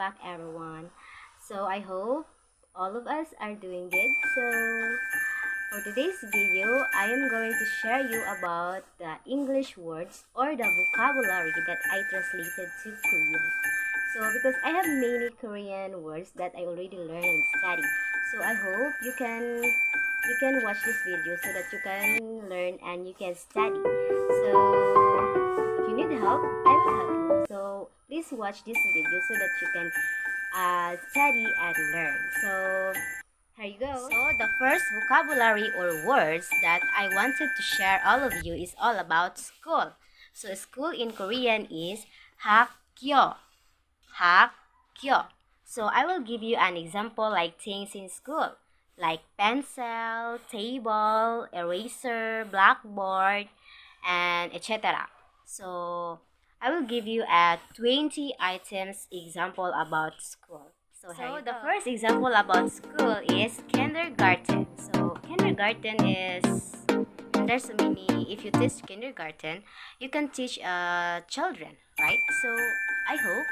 back, everyone. So I hope all of us are doing good. So for today's video, I am going to share you about the English words or the vocabulary that I translated to Korean. So because I have many Korean words that I already learned and studied. So I hope you can watch this video so that you can learn and you can study. So if you need help, I will help you. So please watch this video so that you can study and learn. So here you go. So the first vocabulary or words that I wanted to share all of you is all about school. So school in Korean is 학교. 학교. So I will give you an example like things in school, like pencil, table, eraser, blackboard, and etc. So I will give you a 20 items example about school. So the first example about school is kindergarten. So kindergarten is, there's so many, if you teach kindergarten, you can teach children, right? So I hope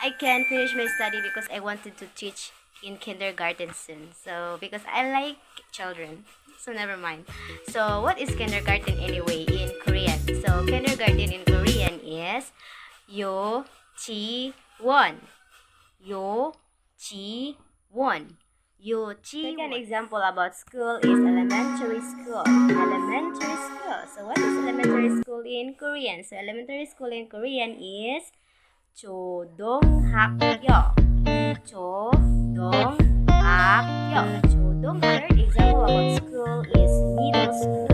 I can finish my study because I wanted to teach in kindergarten soon. So because I like children. So never mind. So what is kindergarten anyway in Korean? So kindergarten in Korean is 요치원. 요치원. 요치원. Second example about school is elementary school. Elementary school. So what is elementary school in Korean? So elementary school in Korean is 초등학교. 초등학교. 초등. Third example about school is middle school.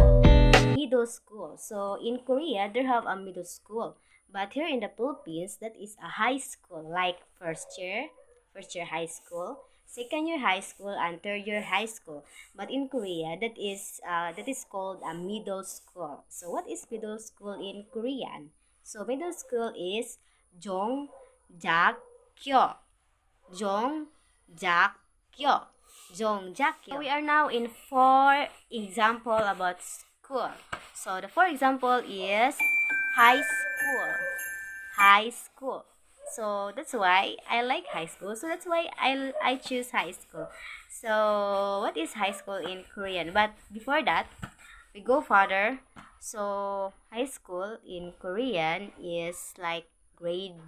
Middle school. So in Korea, they have a middle school. But here in the Philippines, that is a high school, like first year high school, second year high school, and third year high school. But in Korea, that is called a middle school. So what is middle school in Korean? So middle school is 종작교. 종작교. 종작교. We are now in 4 example about school. So the 4 example is high school. High school. So that's why I like high school. So that's why I choose high school. So what is high school in Korean? But before that, we go further. So high school in Korean is like grade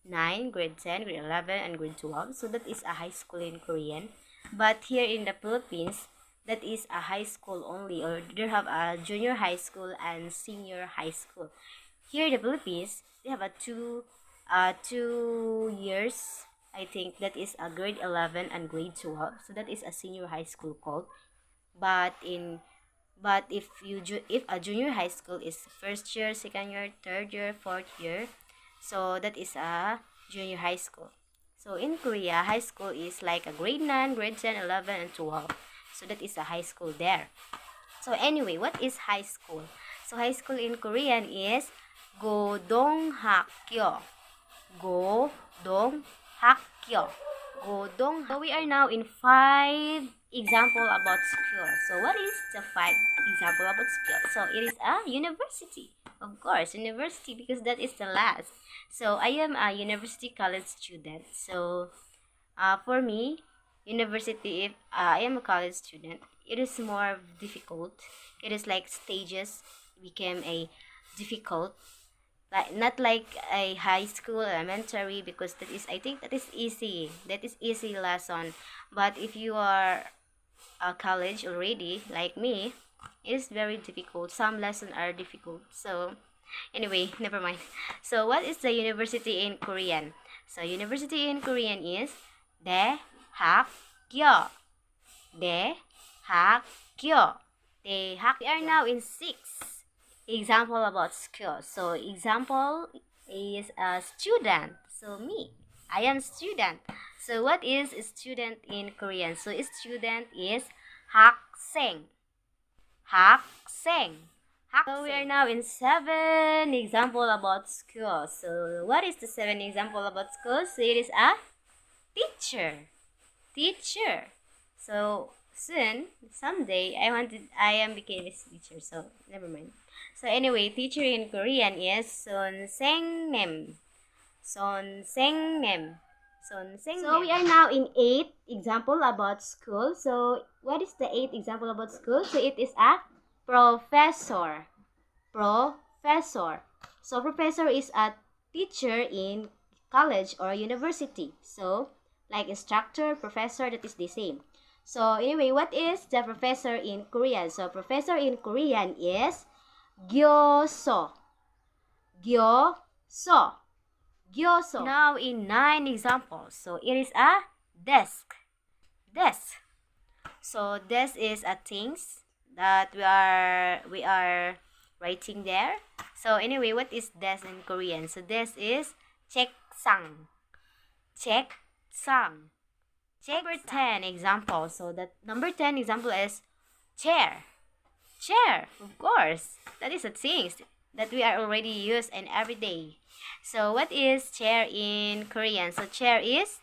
9, grade 10, grade 11, and grade 12. So that is a high school in Korean. But here in the Philippines, that is a high school only, or they have a junior high school and senior high school. Here in the Philippines, they have a two years, I think, that is a grade 11 and grade 12. So that is a senior high school called. But if a junior high school is first year, second year, third year, fourth year, so that is a junior high school. So in Korea, high school is like a grade 9, grade 10, 11, and 12. So that is a high school there. So anyway, what is high school? So high school in Korean is 고등학교. 고등학교. 고등. So we are now in 5 example about school. So what is the 5 example about school? So it is a university. Of course, university, because that is the last. So I am a university college student. So for me, university, if I am a college student, it is more difficult. It is like stages became a difficult, like not like a high school, elementary, because that is, I think that is easy. That is easy lesson. But if you are a college already, like me, it is very difficult. Some lessons are difficult. So anyway, never mind. So what is the university in Korean? So university in Korean is 대학교. 대학교. 대학. We are now in 6 example about school. So example is a student. So me, I am student. So what is a student in Korean? So a student is 학생. 학생. So we are now in 7 example about school. So what is the 7 example about school? So it is a teacher. Teacher. So soon, someday, I am became a teacher. So never mind. So anyway, teacher in Korean is 선생님. 선생님. 선생님. So we are now in 8th example about school. So what is the 8th example about school? So it is a professor. Professor. So professor is a teacher in college or university. So like instructor, professor, that is the same. So anyway, what is the professor in Korean? So professor in Korean is gyoso. Gyoso. Gyoso. Now in 9 examples. So it is a desk. Desk. So desk is a things that we are writing there. So anyway, what is desk in Korean? So desk is 책상. 책상. Number 10 example. So that number 10 example is chair. Chair, of course. That is a thing that we are already used in every day. So what is chair in Korean? So chair is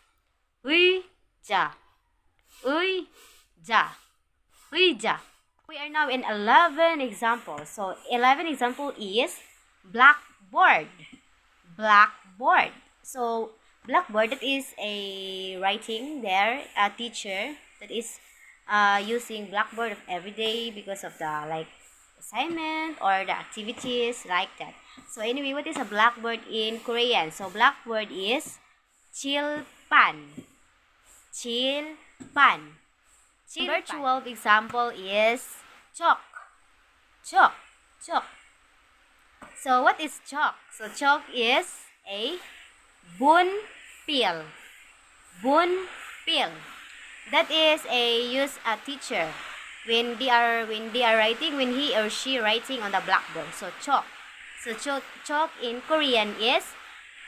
의자. 의자. 의자. We are now in 11 examples. So 11 example is blackboard. Blackboard. So blackboard, that is a writing there, a teacher that is using blackboard of every day because of the like assignment or the activities like that. So anyway, what is a blackboard in Korean? So blackboard is 칠판. 칠판. Number 12 example is chalk. Chalk. Chalk. So what is chalk? So chalk is a bunpil. Bunpil. That is a teacher when he or she writing on the blackboard. So chalk. So chalk in Korean is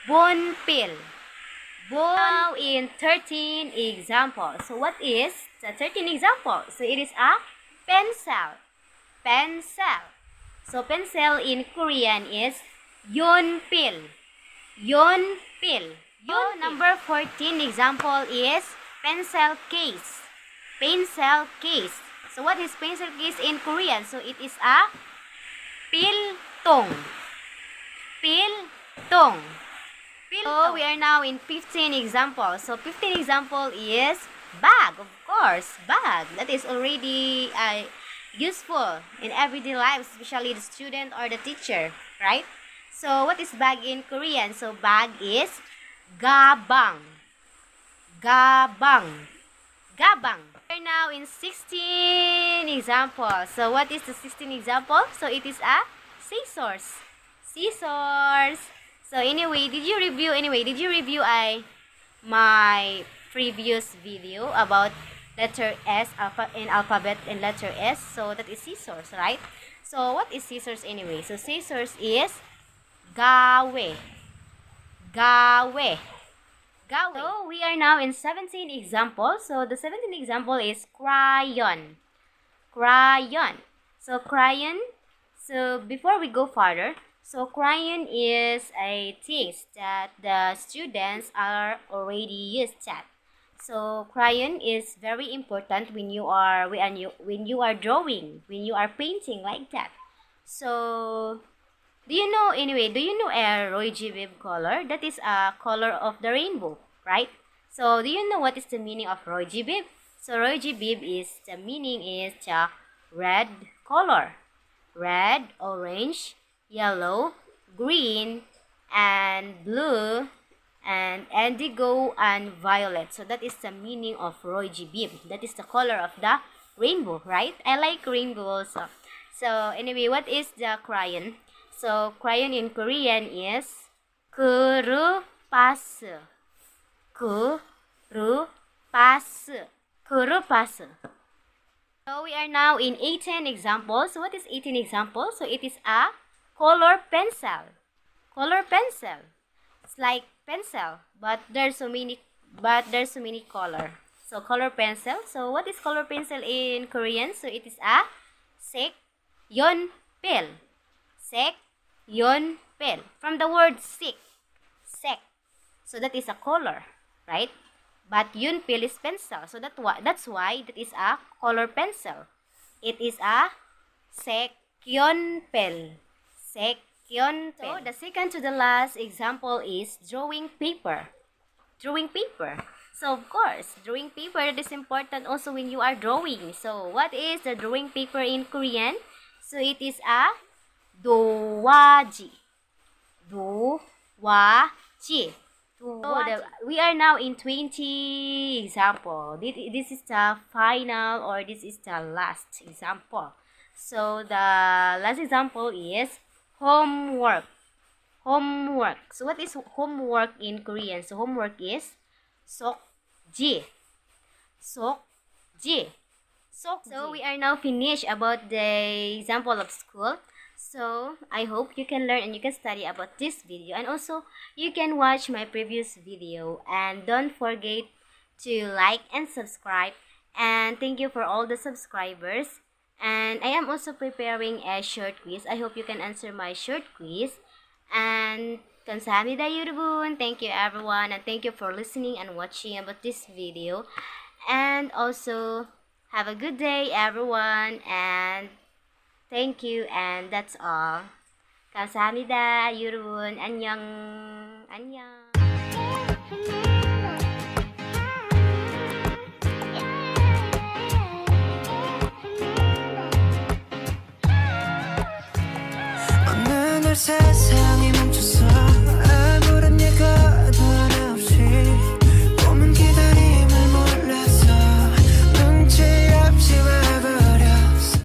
bunpil. Now in 13 example. So what is the 13 example? So it is a pencil. Pencil. So pencil in Korean is yonpil. Yonpil. Number 14 example is pencil case. Pencil case. So what is pencil case in Korean? So it is a piltong. Piltong. So we are now in 15 examples. So 15 example is bag, of course, bag. That is already useful in everyday life, especially the student or the teacher, right? So what is bag in Korean? So bag is gabang. Gabang. Gabang. We are now in 16 examples. So what is the 16 example? So it is a scissors. Scissors. So anyway, did you review my previous video about letter S in alphabet and letter S? So that is scissors, right? So what is scissors anyway? So scissors is gawe. Gawe. Gawe. So we are now in 17 examples. So the 17th example is crayon. Crayon. So crayon. So before we go further, so crayon is a thing that the students are already used at. So crayon is very important when you are drawing, when you are painting like that. So do you know a Roy G. Biv color? That is a color of the rainbow, right? So do you know what is the meaning of Roy G. Biv? So Roy G. Biv the meaning is the red color. Red, orange, yellow, green, and blue, and indigo, and violet. So that is the meaning of Roy G. Biv. That is the color of the rainbow, right? I like rainbow also. So anyway, what is the crayon? So crayon in Korean is kurupasu. Kurupasu. Kurupasu. So we are now in 18 examples. So what is 18 examples? So it is a color pencil. Color pencil. It's like pencil, but there's so many color. So color pencil. So what is color pencil in Korean? So it is a sekyeonpil. Sekyeonpil. From the word sek. So that is a color, right? But yunpil is pencil. So that's why that is a color pencil. It is a sekyeonpil. question. So the second to the last example is drawing paper. Drawing paper. So of course, drawing paper, that is important also when you are drawing. So what is the drawing paper in Korean? So it is a dowaji. Dowaji. So we are now in 20 example. This is the final, or this is the last example. So the last example is homework. Homework. So what is homework in Korean? So homework is sokji. Sokji. So we are now finished about the example of school. So I hope you can learn and you can study about this video, and also you can watch my previous video, and don't forget to like and subscribe, and thank you for all the subscribers. And I am also preparing a short quiz. I hope you can answer my short quiz. And 감사합니다 여러분. Thank you everyone, and thank you for listening and watching about this video. And also have a good day everyone, and thank you, and that's all. 감사합니다 여러분. 안녕. 안녕. 어느 날 세상